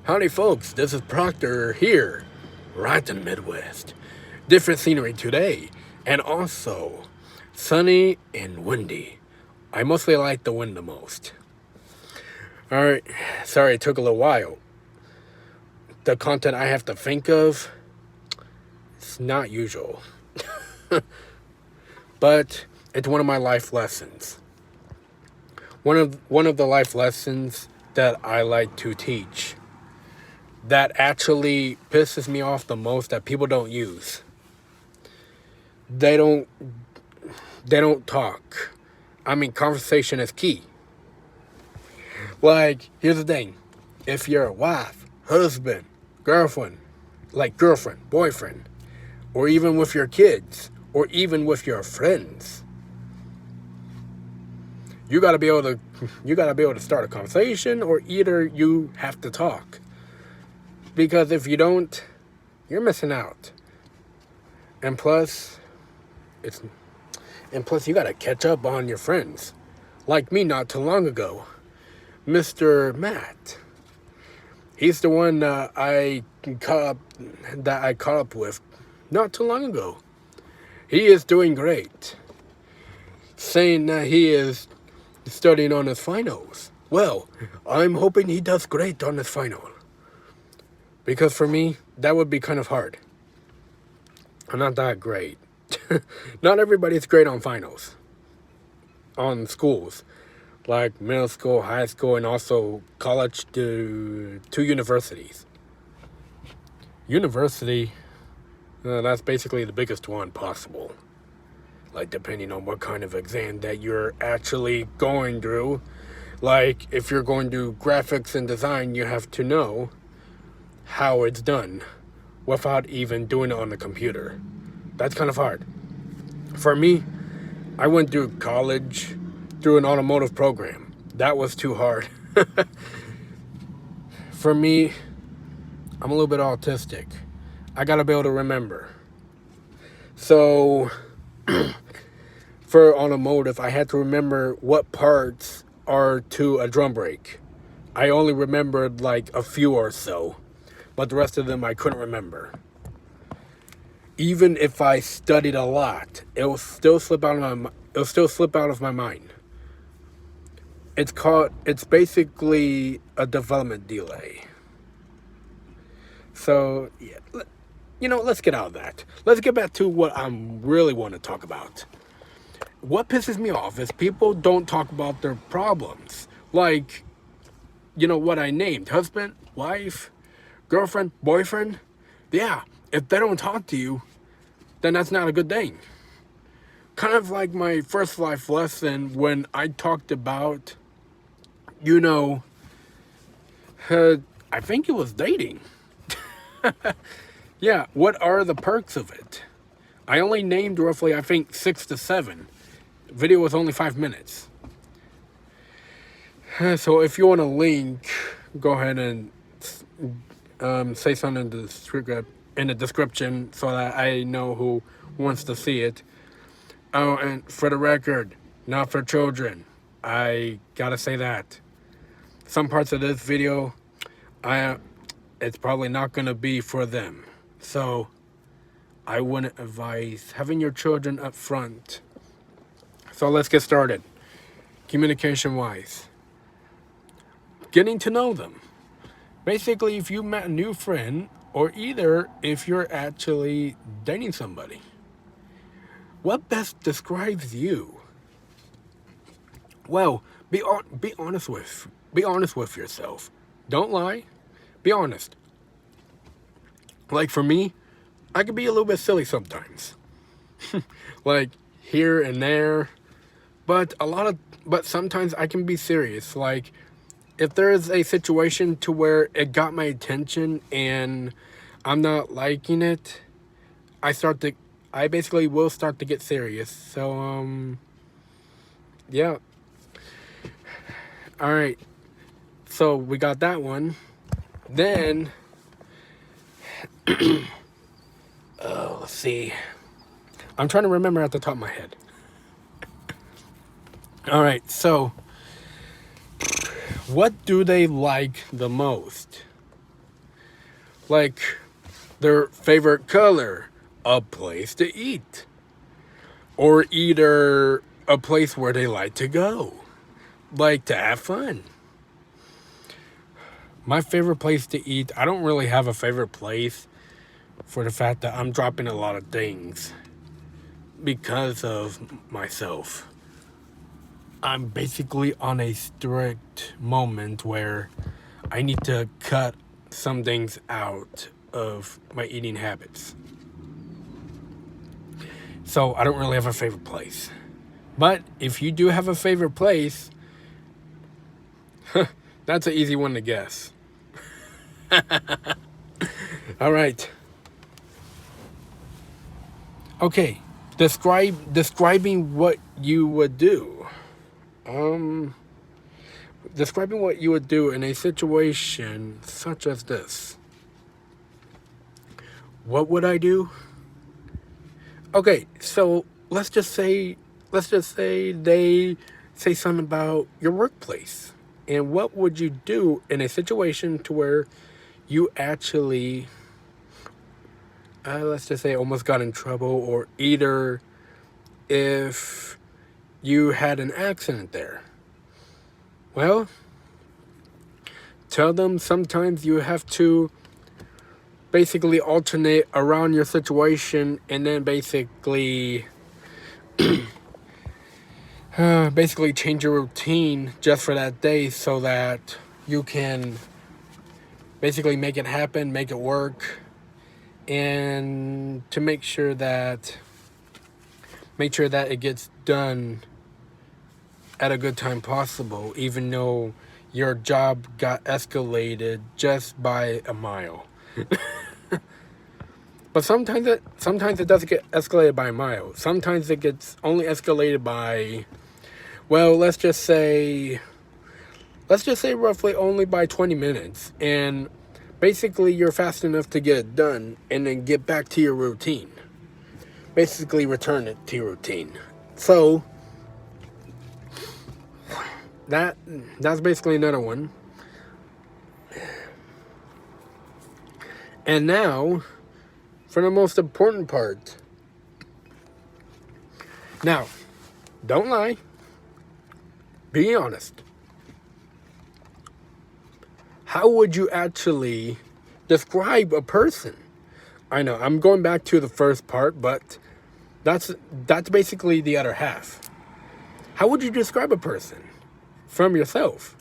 Howdy folks, this is Proctor here, right in the Midwest. Different scenery today, and also sunny and windy. I mostly like the wind the most. Alright, sorry it took a little while. The content I have to think of, it's not usual. But it's one of my life lessons. One of the life lessons that I like to teach. That actually pisses me off the most that people don't use. They don't talk. I mean, conversation is key. Like, here's the thing. If your wife, husband, girlfriend, boyfriend, or even with your kids, or even with your friends, you gotta be able to start a conversation, or either you have to talk. Because if you don't, you're missing out. And plus, you gotta catch up on your friends. Like me not too long ago. Mr. Matt. He's the one I caught up with not too long ago. He is doing great. Saying that he is studying on his finals. Well, I'm hoping he does great on his final. Because for me, that would be kind of hard. I'm not that great. Not everybody's great on finals. On schools. Like middle school, high school, and also college to universities. University, that's basically the biggest one possible. Like depending on what kind of exam that you're actually going through. Like if you're going to graphics and design, you have to know how it's done without even doing it on the computer. That's kind of hard. For me, I went through college through an automotive program. That was too hard. For me, I'm a little bit autistic. I gotta be able to remember. So, for automotive, I had to remember what parts are to a drum brake. I only remembered like a few or so. But the rest of them I couldn't remember. Even if I studied a lot, it will still slip out of my mind. It's basically a development delay. So, yeah, let's get out of that. Let's get back to what I really want to talk about. What pisses me off is people don't talk about their problems. Like, what I named, husband, wife, girlfriend, boyfriend. Yeah, if they don't talk to you, then that's not a good thing. Kind of like my first life lesson when I talked about, I think it was dating. Yeah, what are the perks of it? I only named roughly, I think, 6 to 7. Video was only 5 minutes. So if you want a link, go ahead and say something in the description so that I know who wants to see it. Oh, and for the record, not for children. I gotta say that. Some parts of this video, it's probably not gonna be for them. So, I wouldn't advise having your children up front. So let's get started. Communication-wise. Getting to know them. Basically, if you met a new friend, or either if you're actually dating somebody, what best describes you? Well, be honest with yourself. Don't lie. Be honest. Like for me, I can be a little bit silly sometimes. Like here and there, but sometimes I can be serious. Like if there is a situation to where it got my attention and I'm not liking it, I basically will start to get serious. So, yeah. Alright. So, we got that one. Then, let's see. I'm trying to remember at the top of my head. Alright, so, what do they like the most? like their favorite color, a place to eat, or either a place where they like to go, like to have fun. My favorite place to eat, I don't really have a favorite place for the fact that I'm dropping a lot of things because of myself. I'm basically on a strict moment where I need to cut some things out of my eating habits. So I don't really have a favorite place. But if you do have a favorite place, that's an easy one to guess. All right. Okay. Describing what you would do. Describing what you would do in a situation such as this. What would I do? Okay, so let's just say they say something about your workplace. And what would you do in a situation to where you actually, let's just say, almost got in trouble, or either if you had an accident there? Well, tell them sometimes you have to basically alternate around your situation, and then basically change your routine just for that day so that you can basically make it happen, make it work, and to make sure that it gets done at a good time possible, even though your job got escalated just by a mile. But sometimes it doesn't get escalated by a mile. Sometimes it gets only escalated by, well, let's just say roughly only by 20 minutes. And basically you're fast enough to get it done and then get back to your routine. Basically return it to your routine. So that's basically another one. And now for the most important part. Now, don't lie. Be honest. How would you actually describe a person? I know, I'm going back to the first part, but that's basically the other half. How would you describe a person from yourself?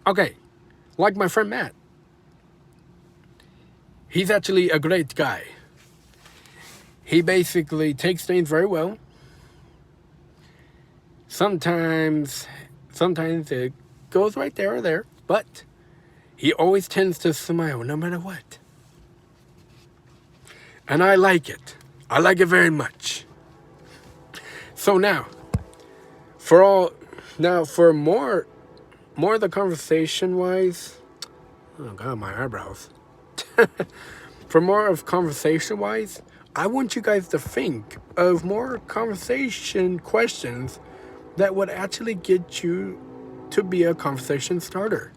Okay, like my friend Matt. He's actually a great guy. He basically takes things very well. Sometimes it goes right there or there, but he always tends to smile no matter what. And I like it. I like it very much. So now, for more of the conversation wise, oh God, my eyebrows. For more of conversation wise, I want you guys to think of more conversation questions that would actually get you to be a conversation starter.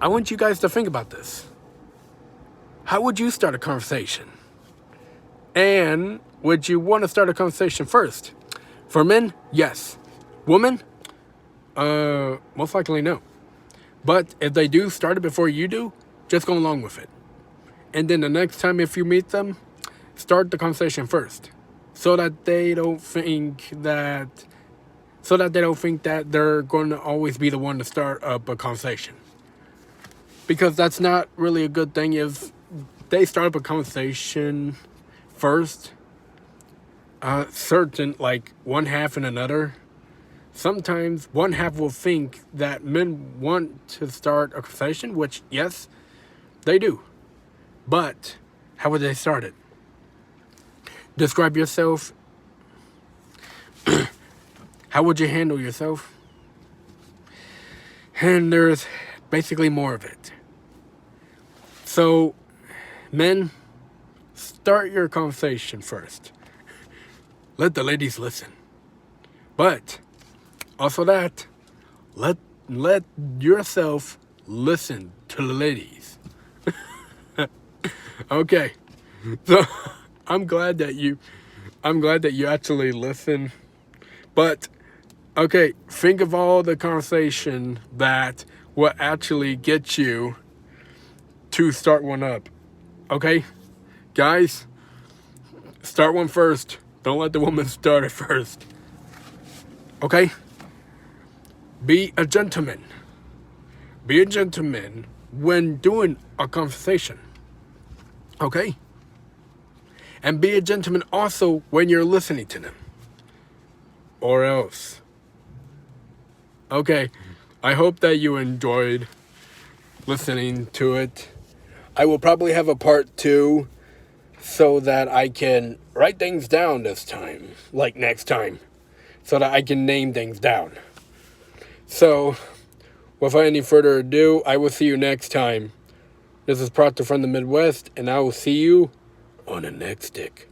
I want you guys to think about this. How would you start a conversation? And would you want to start a conversation first? For men, yes. Women, most likely no. But if they do start it before you do, just go along with it. And then the next time if you meet them, start the conversation first. So that they don't think that they're going to always be the one to start up a conversation. Because that's not really a good thing if they start up a conversation first. Certain, like one half and another. Sometimes one half will think that men want to start a conversation, which, yes, they do. But how would they start it? Describe yourself. How would you handle yourself? And there's basically more of it. So, men, start your conversation first. Let the ladies listen. But also let let yourself listen to the ladies. Okay. So I'm glad that you actually listen. But okay, think of all the conversation that will actually get you to start one up. Okay? Guys, start one first. Don't let the woman start it first. Okay? Be a gentleman. Be a gentleman when doing a conversation. Okay? And be a gentleman also when you're listening to them. Or else. Okay. I hope that you enjoyed listening to it. I will probably have a part 2 so that I can write things down this time. Like next time. So that I can name things down. So, without any further ado, I will see you next time. This is Proctor from the Midwest, and I will see you on the next stick.